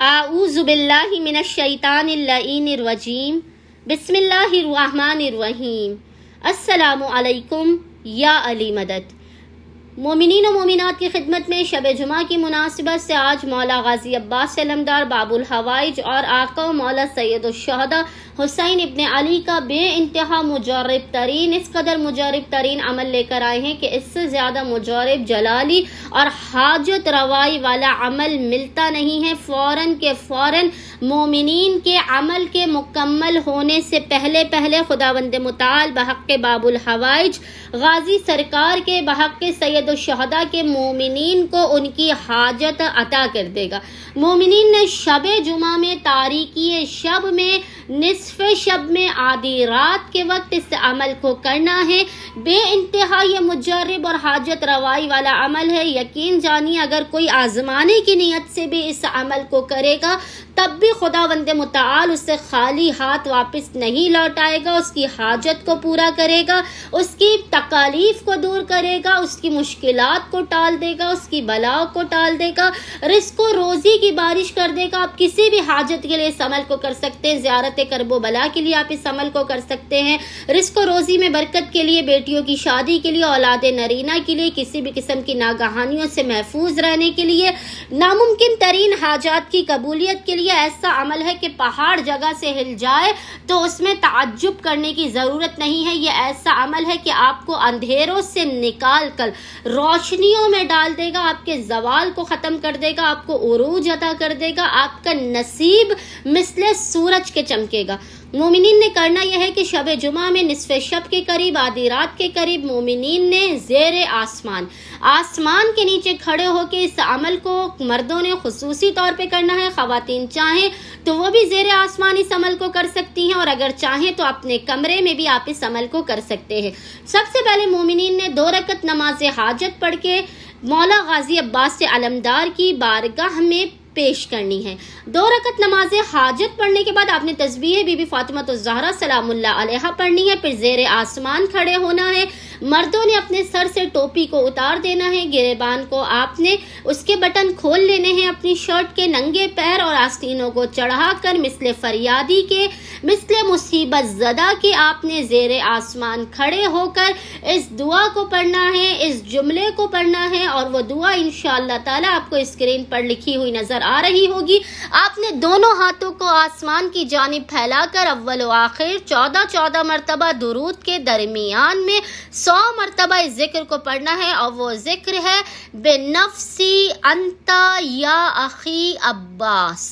اعوذ باللہ من الشیطان اللعین الرجیم بسم اللہ الرحمن الرحیم السلام علیکم یا علی مدد۔ مومنین و مومنات کی خدمت میں شب جمعہ کی مناسبت سے آج مولا غازی عباس علمدار باب الحوائج اور آقا و مولا سید الشہداء حسین ابن علی کا بے انتہا مجرب ترین، اس قدر مجرب ترین عمل لے کر آئے ہیں کہ اس سے زیادہ مجرب، جلالی اور حاجت روائی والا عمل ملتا نہیں ہے۔ فوراً کے فوراً مومنین کے عمل کے مکمل ہونے سے پہلے خداوند متعال بحق کے باب الحوائج غازی سرکار کے بحق کے سید الشہداء کے مومنین کو ان کی حاجت عطا کر دے گا۔ مومنین نے شب جمعہ میں، تاریکی شب میں، نصف شب میں، آدھی رات کے وقت اس عمل کو کرنا ہے۔ بے انتہا یہ مجرب اور حاجت روائی والا عمل ہے۔ یقین جانیے اگر کوئی آزمانے کی نیت سے بھی اس عمل کو کرے گا تب بھی خداوند متعال اسے خالی ہاتھ واپس نہیں لوٹائے گا، اس کی حاجت کو پورا کرے گا، اس کی تکالیف کو دور کرے گا، اس کی مشکلات کو ٹال دے گا، اس کی بلاؤں کو ٹال دے گا، رزق و روزی کی بارش کر دے گا۔ آپ کسی بھی حاجت کے لیے اس عمل کو کر سکتے ہیں۔ زیارت کرب و بلا کے لیے آپ اس عمل کو کر سکتے ہیں، رزق و روزی میں برکت کے لیے، بیٹیوں کی شادی کے لیے، اولاد نرینہ کے لیے، کسی بھی قسم کی ناگہانیوں سے محفوظ رہنے کے لیے، ناممکن ترین حاجات کی قبولیت کے لیے ایسا عمل ہے کہ پہاڑ جگہ سے ہل جائے تو اس میں تعجب کرنے کی ضرورت نہیں ہے۔ یہ ایسا عمل ہے کہ آپ کو اندھیروں سے نکال کر روشنیوں میں ڈال دے گا، آپ کے زوال کو ختم کر دے گا، آپ کو عروج عطا کر دے گا، آپ کا نصیب مثل سورج کے چمکے گا۔ مومنین نے کرنا یہ ہے کہ شب جمعہ میں نصف شب کے قریب، آدھی رات کے قریب مومنین نے زیر آسمان کے نیچے کھڑے ہو کے اس عمل کو مردوں نے خصوصی طور پہ کرنا ہے۔ خواتین چاہیں تو وہ بھی زیر آسمان اس عمل کو کر سکتی ہیں، اور اگر چاہیں تو اپنے کمرے میں بھی آپ اس عمل کو کر سکتے ہیں۔ سب سے پہلے مومنین نے 2 رکعت نماز حاجت پڑھ کے مولا غازی عباس علمدار کی بارگاہ میں پیش کرنی ہے۔ 2 رکعت نماز حاجت پڑھنے کے بعد آپ نے تسبیح بی بی فاطمہ الزہرا سلام اللہ علیہا پڑھنی ہے، پھر زیر آسمان کھڑے ہونا ہے۔ مردوں نے اپنے سر سے ٹوپی کو اتار دینا ہے، گریبان کو آپ نے اس کے بٹن کھول لینے ہیں، اپنی شرٹ کے ننگے پیر اور آستینوں کو چڑھا کر مثل فریادی کے، مثل مصیبت زدہ کے آپ نے زیر آسمان کھڑے ہو کر اس دعا کو پڑھنا ہے، اس جملے کو پڑھنا ہے، اور وہ دعا انشاءاللہ تعالی آپ کو اسکرین پر لکھی ہوئی نظر آ رہی ہوگی۔ آپ نے دونوں ہاتھوں کو آسمان کی جانب پھیلا کر اول و آخر 14 مرتبہ درود کے درمیان میں 100 مرتبہ اس ذکر کو پڑھنا ہے، اور وہ ذکر ہے بنفسی انت یا اخی عباس،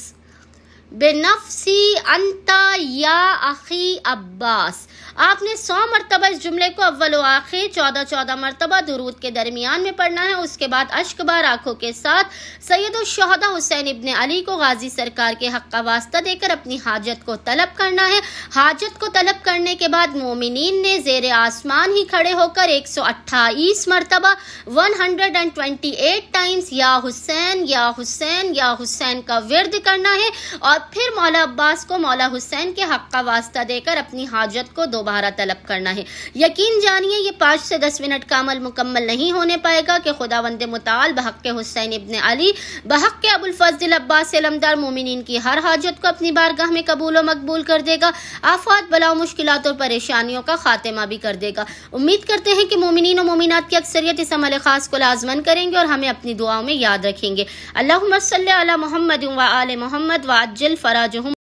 بنفسی انت یا اخی عباس۔ آپ نے 100 مرتبہ اس جملے کو اول و آخر 14 مرتبہ درود کے درمیان میں پڑھنا ہے۔ اس کے بعد اشک بار آنکھوں کے ساتھ سید الشہداء حسین ابن علی کو غازی سرکار کے حق کا واسطہ دے کر اپنی حاجت کو طلب کرنا ہے۔ حاجت کو طلب کرنے کے بعد مومنین نے زیر آسمان ہی کھڑے ہو کر 128 مرتبہ 128 ٹائمز یا حسین یا حسین یا حسین کا ورد کرنا ہے، اور پھر مولا عباس کو مولا حسین کے حق کا واسطہ دے کر اپنی حاجت کو دوبارہ طلب کرنا ہے۔ یقین جانیے یہ 5 سے 10 منٹ کا عمل مکمل نہیں ہونے پائے گا کہ خداوند متعال بحق حسین ابن علی، بحق ابو الفضل عباس علمدار مومنین کی ہر حاجت کو اپنی بارگاہ میں قبول و مقبول کر دے گا، آفات، بلاؤ، مشکلات اور پریشانیوں کا خاتمہ بھی کر دے گا۔ امید کرتے ہیں کہ مومنین و مومنات کی اکثریت اس عمل خاص کو لازمن کریں گے اور ہمیں اپنی دعاؤں میں یاد رکھیں گے۔ اللہم صلی علی محمد و آل محمد وعجل فراجہم۔